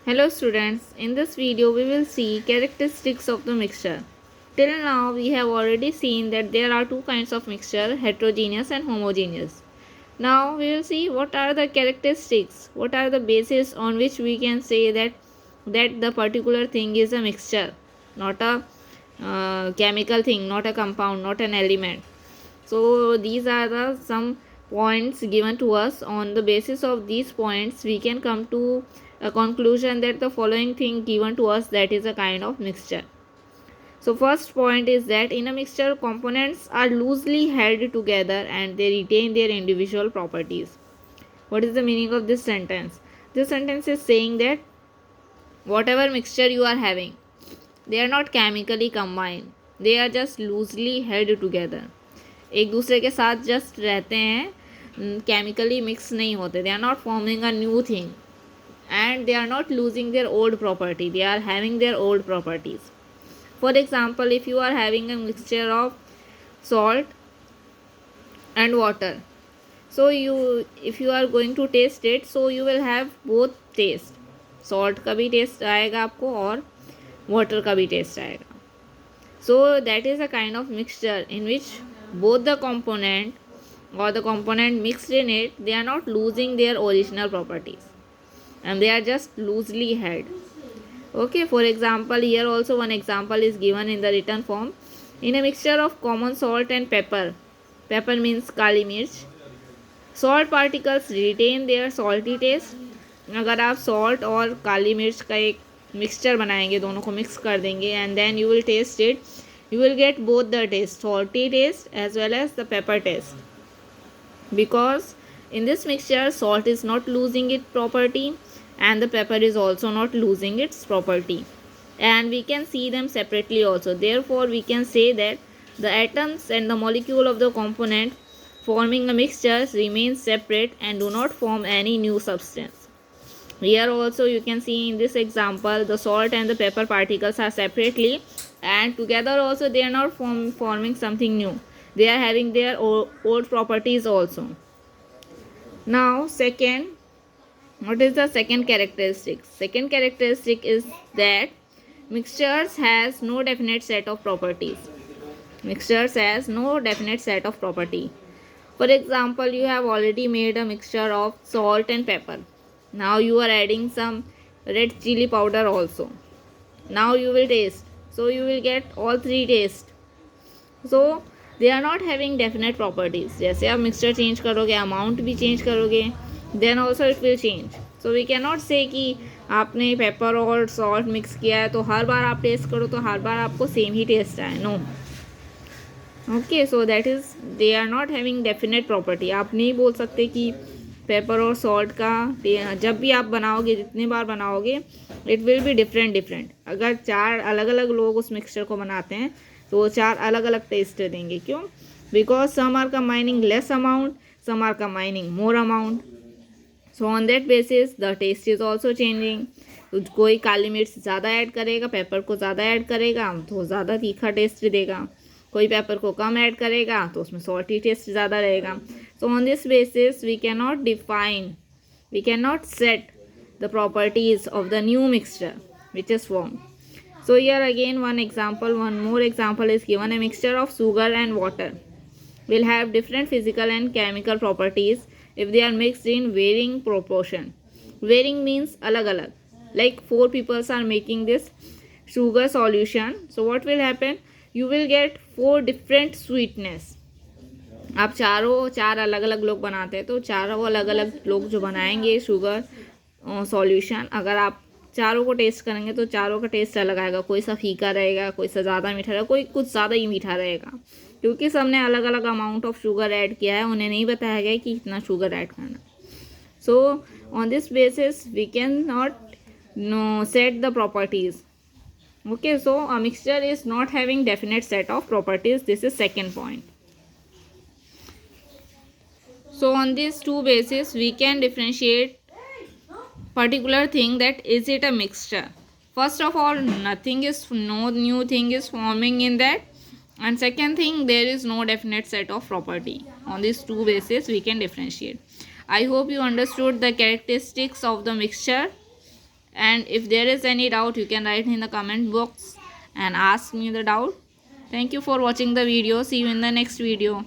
Hello students, in this video we will see characteristics of the mixture. Till now we have already seen that there are two kinds of mixture, heterogeneous and homogeneous. Now we will see what are the characteristics, what are the basis on which we can say that the particular thing is a mixture, not a chemical thing, not a compound, not an element. So these are the some points given to us. On the basis of these points we can come to a conclusion that the following thing given to us, that is a kind of mixture. So first point is that in a mixture components are loosely held together and they retain their individual properties. What is the meaning of this sentence? This sentence is saying that whatever mixture you are having, they are not chemically combined, they are just loosely held together. एक दूसरे के साथ just रहते हैं, chemically mix नहीं होते. They are not forming a new thing and they are not losing their old property, they are having their old properties. For example, if you are having a mixture of salt and water, so you if you are going to taste it, so you will have both taste. Salt का भी taste आएगा आपको और water का भी taste आएगा. So that is a kind of mixture in which both the component or the component mixed in it, they are not losing their original properties and they are just loosely held. Okay, for example, here also one example is given in the written form. In a mixture of common salt and pepper, pepper means kali mirch, salt particles retain their salty taste. अगर आप salt और काली मिर्च का एक mixture बनाएंगे, दोनों को mix कर देंगे and then you will taste it, you will get both the taste, salty taste as well as the pepper taste, because in this mixture salt is not losing its property and the pepper is also not losing its property, and we can see them separately also. Therefore we can say that the atoms and the molecule of the component forming a mixture remain separate and do not form any new substance. Here also you can see in this example the salt and the pepper particles are separately and together also they are not forming something new. They are having their old properties also. Now second, what is the second characteristic? Second characteristic is that mixtures has no definite set of properties. Mixtures has no definite set of property. For example, you have already made a mixture of salt and pepper. Now you are adding some red chili powder also. Now you will taste. So you will get all three taste. So they are not having definite properties. जैसे आप mixture change करोगे, amount भी change करोगे, then also it will change. So we cannot say कि आपने pepper और salt mix किया है तो हर बार आप taste करो तो हर बार आपको same ही taste आए. No. Okay, so that is they are not having definite property. आप नहीं बोल सकते कि पेपर और सॉल्ट का जब भी आप बनाओगे, जितनी बार बनाओगे, इट विल बी डिफरेंट. अगर चार अलग अलग लोग उस मिक्सचर को बनाते हैं तो वो चार अलग अलग टेस्ट देंगे. क्यों? Because some are combining less amount, some are combining more amount. So on that basis the taste is also changing. कोई काली मिर्च ज़्यादा ऐड करेगा, पेपर को ज़्यादा ऐड करेगा तो ज़्यादा तीखा टेस्ट देगा. कोई पेपर को कम ऐड करेगा तो उसमें सॉल्टी टेस्ट ज़्यादा रहेगा. So on this basis we cannot set the properties of the new mixture which is formed. So here again one more example is given. A mixture of sugar and water will have different physical and chemical properties if they are mixed in varying proportion. Varying means alag alag. Like 4 people are making this sugar solution. So what will happen? You will get 4 different sweetness. आप चार अलग अलग लोग बनाते हैं तो चारों अलग अलग लोग जो बनाएंगे शुगर सॉल्यूशन, अगर आप चारों को टेस्ट करेंगे तो चारों का टेस्ट अलग आएगा. कोई सा फीका रहेगा, कोई सा ज़्यादा मीठा रहेगा, कोई कुछ ज़्यादा ही मीठा रहेगा, क्योंकि सबने अलग अलग अमाउंट ऑफ शुगर ऐड किया है. उन्हें नहीं बताया गया कि कितना शुगर ऐड करना. So on this basis we can not set the properties. Okay, so a mixture is not having definite set of properties. This is second point. So on these two bases we can differentiate particular thing, that is it a mixture. First of all, no new thing is forming in that, and second thing, there is no definite set of property. On these two bases we can differentiate. I hope you understood the characteristics of the mixture And if there is any doubt, you can write in the comment box and ask me the doubt. Thank you for watching the video. See you in the next video.